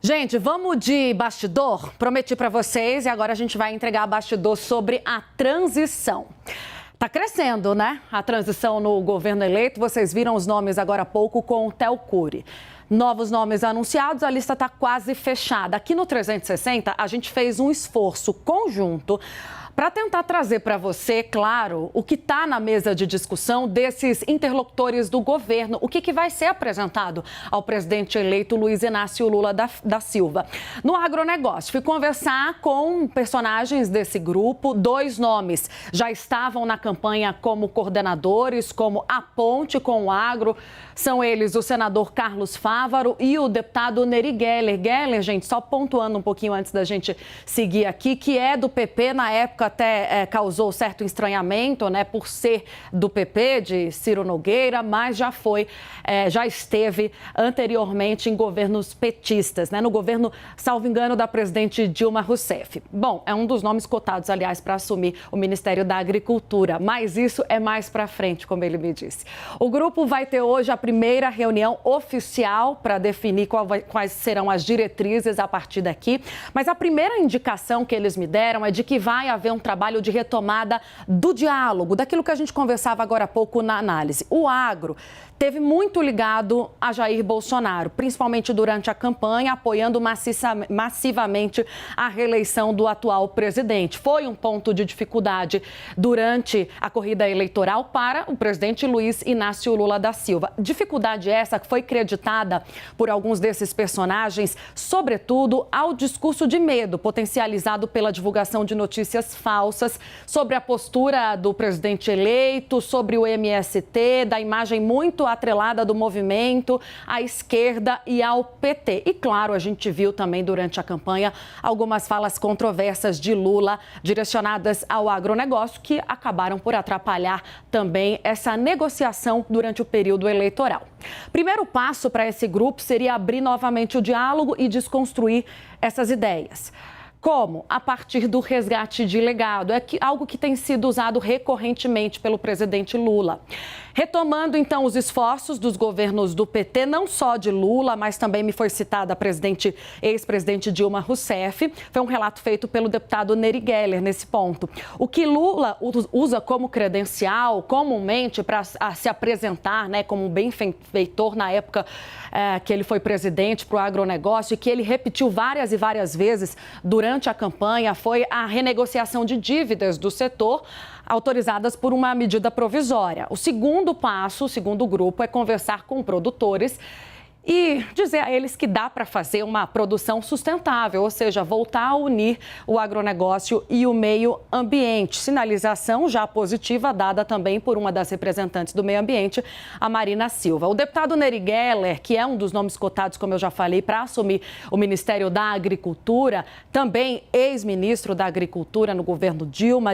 Gente, vamos de bastidor? Prometi para vocês e agora a gente vai entregar bastidor sobre a transição. Tá crescendo, né? A transição no governo eleito. Vocês viram os nomes agora há pouco com o Théo Cury. Novos nomes anunciados, a lista está quase fechada. Aqui no 360, a gente fez um esforço conjunto para tentar trazer para você, claro, o que está na mesa de discussão desses interlocutores do governo, o que vai ser apresentado ao presidente eleito Luiz Inácio Lula da Silva. No agronegócio, fui conversar com personagens desse grupo, 2 nomes já estavam na campanha como coordenadores, como a ponte com o agro, são eles o senador Carlos Fávaro e o deputado Nery Geller. Geller, gente, só pontuando um pouquinho antes da gente seguir aqui, que é do PP, na época até causou certo estranhamento, né, por ser do PP, de Ciro Nogueira, mas já esteve anteriormente em governos petistas, né, no governo, salvo engano, da presidente Dilma Rousseff. Bom, é um dos nomes cotados, aliás, para assumir o Ministério da Agricultura, mas isso é mais para frente, como ele me disse. O grupo vai ter hoje a primeira reunião oficial para definir quais serão as diretrizes a partir daqui, mas a primeira indicação que eles me deram é de que vai haver um trabalho de retomada do diálogo, daquilo que a gente conversava agora há pouco na análise. O agro teve muito ligado a Jair Bolsonaro, principalmente durante a campanha, apoiando massivamente a reeleição do atual presidente. Foi um ponto de dificuldade durante a corrida eleitoral para o presidente Luiz Inácio Lula da Silva. Dificuldade essa que foi creditada por alguns desses personagens, sobretudo ao discurso de medo potencializado pela divulgação de notícias falsas sobre a postura do presidente eleito, sobre o MST, da imagem muito atrelada do movimento à esquerda e ao PT. E claro, a gente viu também durante a campanha algumas falas controversas de Lula direcionadas ao agronegócio que acabaram por atrapalhar também essa negociação durante o período eleitoral. Primeiro passo para esse grupo seria abrir novamente o diálogo e desconstruir essas ideias. Como? A partir do resgate de legado. É algo que tem sido usado recorrentemente pelo presidente Lula. Retomando, então, os esforços dos governos do PT, não só de Lula, mas também me foi citada a ex-presidente Dilma Rousseff. Foi um relato feito pelo deputado Nery Geller nesse ponto. O que Lula usa como credencial, comumente, para se apresentar, né, como um benfeitor na época que ele foi presidente para o agronegócio e que ele repetiu várias e várias vezes durante a campanha, foi a renegociação de dívidas do setor, autorizadas por uma medida provisória. O segundo passo, o segundo grupo, é conversar com produtores e dizer a eles que dá para fazer uma produção sustentável, ou seja, voltar a unir o agronegócio e o meio ambiente. Sinalização já positiva dada também por uma das representantes do meio ambiente, a Marina Silva. O deputado Nery Geller, que é um dos nomes cotados, como eu já falei, para assumir o Ministério da Agricultura, também ex-ministro da Agricultura no governo Dilma,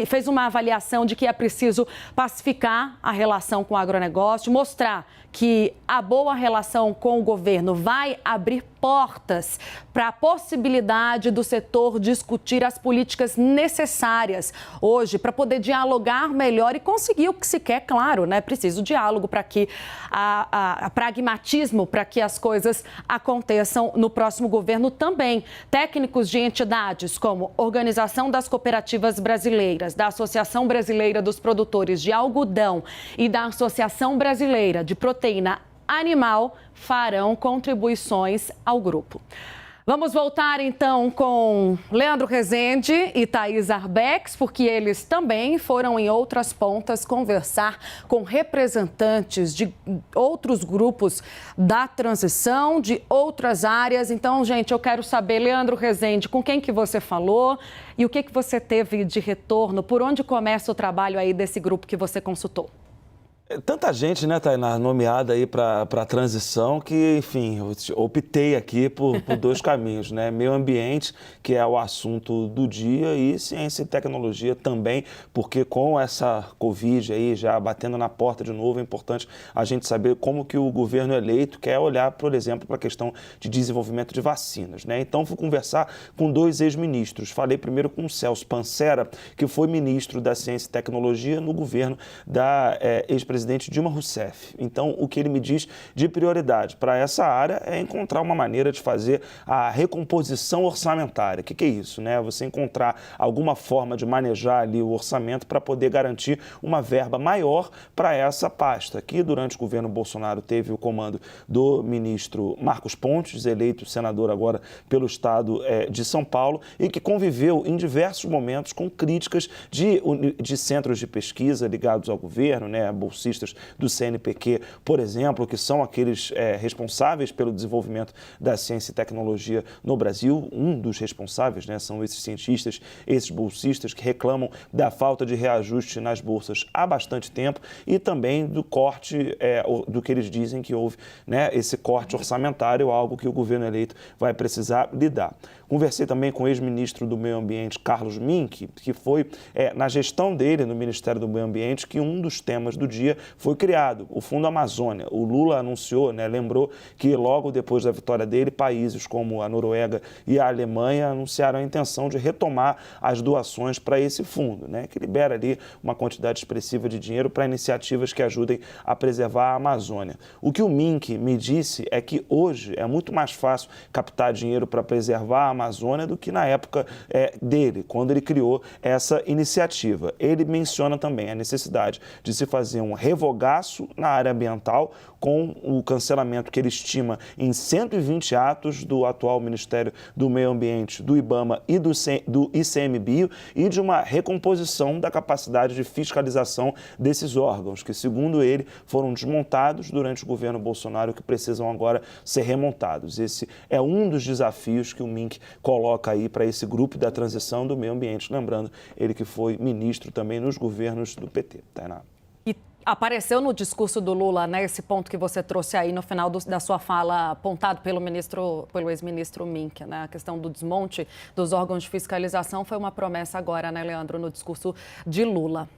fez uma avaliação de que é preciso pacificar a relação com o agronegócio, mostrar que a boa relação com o governo vai abrir portas para a possibilidade do setor discutir as políticas necessárias hoje para poder dialogar melhor e conseguir o que se quer, claro, né? Preciso diálogo para que pragmatismo para que as coisas aconteçam no próximo governo também. Técnicos de entidades como Organização das Cooperativas Brasileiras, da Associação Brasileira dos Produtores de Algodão e da Associação Brasileira de Proteína Animal farão contribuições ao grupo. Vamos voltar então com Leandro Rezende e Thaís Arbex, porque eles também foram em outras pontas conversar com representantes de outros grupos da transição, de outras áreas. Então, gente, eu quero saber, Leandro Rezende, com quem que você falou e o que você teve de retorno? Por onde começa o trabalho aí desse grupo que você consultou? Tanta gente, né, Tainá, nomeada aí para a transição que, enfim, eu optei aqui por 2 caminhos, né? Meio ambiente, que é o assunto do dia, e ciência e tecnologia também, porque com essa Covid aí já batendo na porta de novo, é importante a gente saber como que o governo eleito quer olhar, por exemplo, para a questão de desenvolvimento de vacinas, né? Então, fui conversar com 2 ex-ministros. Falei primeiro com o Celso Pancera, que foi ministro da Ciência e Tecnologia no governo da ex-presidente presidente Dilma Rousseff. Então, o que ele me diz de prioridade para essa área é encontrar uma maneira de fazer a recomposição orçamentária. O que é isso, né? Você encontrar alguma forma de manejar ali o orçamento para poder garantir uma verba maior para essa pasta, que durante o governo Bolsonaro teve o comando do ministro Marcos Pontes, eleito senador agora pelo estado de São Paulo, e que conviveu em diversos momentos com críticas de centros de pesquisa ligados ao governo, né, bolsistas do CNPq, por exemplo, que são aqueles responsáveis pelo desenvolvimento da ciência e tecnologia no Brasil. Um dos responsáveis, né, são esses cientistas, esses bolsistas que reclamam da falta de reajuste nas bolsas há bastante tempo e também do corte, do que eles dizem que houve, né, esse corte orçamentário, algo que o governo eleito vai precisar lidar. Conversei também com o ex-ministro do Meio Ambiente, Carlos Mink, que foi na gestão dele no Ministério do Meio Ambiente que um dos temas do dia foi criado, o Fundo Amazônia. O Lula anunciou, né, lembrou que logo depois da vitória dele, países como a Noruega e a Alemanha anunciaram a intenção de retomar as doações para esse fundo, né, que libera ali uma quantidade expressiva de dinheiro para iniciativas que ajudem a preservar a Amazônia. O que o Mink me disse é que hoje é muito mais fácil captar dinheiro para preservar a Amazônia do que na época dele, quando ele criou essa iniciativa. Ele menciona também a necessidade de se fazer um revogaço na área ambiental com o cancelamento que ele estima em 120 atos do atual Ministério do Meio Ambiente, do IBAMA e do ICMBio e de uma recomposição da capacidade de fiscalização desses órgãos, que, segundo ele, foram desmontados durante o governo Bolsonaro, que precisam agora ser remontados. Esse é um dos desafios que o Mink coloca aí para esse grupo da transição do meio ambiente. Lembrando, ele que foi ministro também nos governos do PT. Tainá. E apareceu no discurso do Lula, né, esse ponto que você trouxe aí no final da sua fala, apontado pelo ex-ministro Mink, né, a questão do desmonte dos órgãos de fiscalização foi uma promessa agora, né, Leandro, no discurso de Lula.